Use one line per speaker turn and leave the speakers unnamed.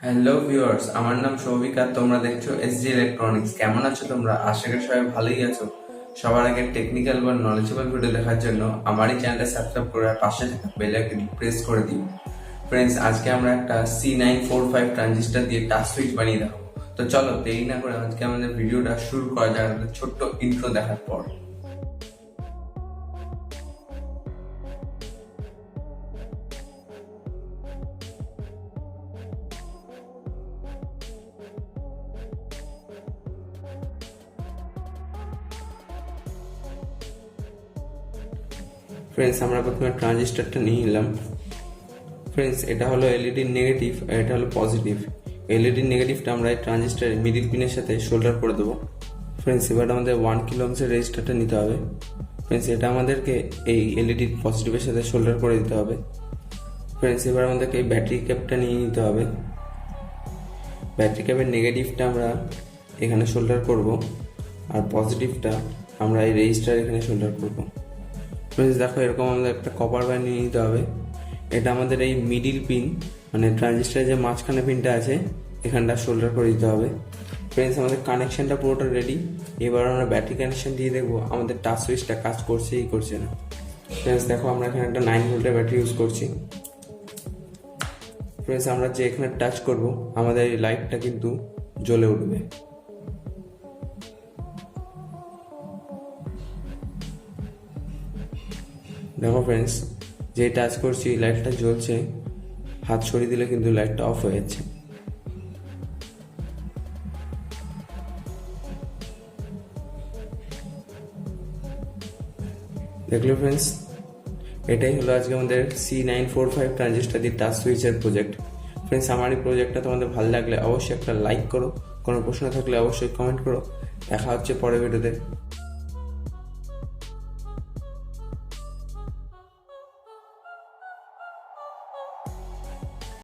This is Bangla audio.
হ্যালো ভিউয়ার্স, আমার নাম সৌভিক আর তোমরা দেখছো এসজি ইলেকট্রনিক্স। কেমন আছো তোমরা? আশা করি সবাই ভালোই আছো। সবার আগে টেকনিক্যাল বা নলেজেবল ভিডিও দেখার জন্য আমার এই চ্যানেলটা সাবস্ক্রাইব করে আর পাশে থাকা বেল আইকন প্রেস করে দিও। ফ্রেন্ডস, আজকে আমরা একটা C945 ট্রানজিস্টর দিয়ে টাচ সুইচ বানিয়ে দেখাবো। তো চলো দেরি না করে আজকে আমাদের ভিডিওটা শুরু করা যাক একটা ছোট্ট ইন্ট্রো দেখার পর। ফ্রেন্ডস, আমরা প্রথমে ট্রানজিস্টরটা নিয়ে নিলাম। ফ্রেন্ডস, এটা হলো এলইডি নেগেটিভ আর এটা হলো পজিটিভ। এলইডি নেগেটিভটা আমরা এই ট্রানজিস্টারের মিডিল পিনের সাথে শোল্ডার করে দেবো। ফ্রেন্ডস, এবার আমাদের 1 কিলো ওহমের রেজিস্টারটা নিতে হবে। ফ্রেন্ডস, এটা আমাদেরকে এই এলইডি পজিটিভের সাথে শোল্ডার করে দিতে হবে। ফ্রেন্ডস, এবার আমাদেরকে এই ব্যাটারি ক্যাপটা নিয়ে নিতে হবে। ব্যাটারি ক্যাপের নেগেটিভটা আমরা এখানে শোল্ডার করব আর পজিটিভটা আমরা এই রেজিস্টার এখানে শোল্ডার করব। ফ্রেন্ডস, দেখো এরকম আমাদের একটা কপার ওয়্যার নিয়ে নিতে হবে। এটা আমাদের এই মিডিল পিন মানে ট্রানজিস্টারের যে মাঝখানে পিনটা আছে এখানটা শোল্ডার করে দিতে হবে। ফ্রেন্ডস, আমাদের কানেকশনটা পুরোটা রেডি। এবার আমরা ব্যাটারি কানেকশন দিয়ে দেখবো আমাদের টাচ সুইচটা কাজ করছে কি করছে না। ফ্রেন্ডস, দেখো আমরা এখানে একটা 9 ভোল্টের ব্যাটারি ইউজ করছি। ফ্রেন্ডস, আমরা যে এখানে টাচ করব আমাদের এই লাইটটা কিন্তু জ্বলে উঠবে। দেখো ফ্রেন্ডস, যে টাচ করছি লাইটটা জ্বলছে, হাত সরিয়ে দিলে কিন্তু লাইটটা অফ হয়ে যাচ্ছে। দেখলো ফ্রেন্ডস, এটাই হলো আজকে আমাদের C945 ট্রানজিস্টর দিয়ে টাচ সুইচের প্রজেক্ট। ফ্রেন্ডস, আমার এই প্রজেক্টটা তোমাদের ভালো লাগলে অবশ্যই একটা লাইক করো, কোনো প্রশ্ন থাকলে অবশ্যই কমেন্ট করো। দেখা হচ্ছে পরের ভিডিওতে।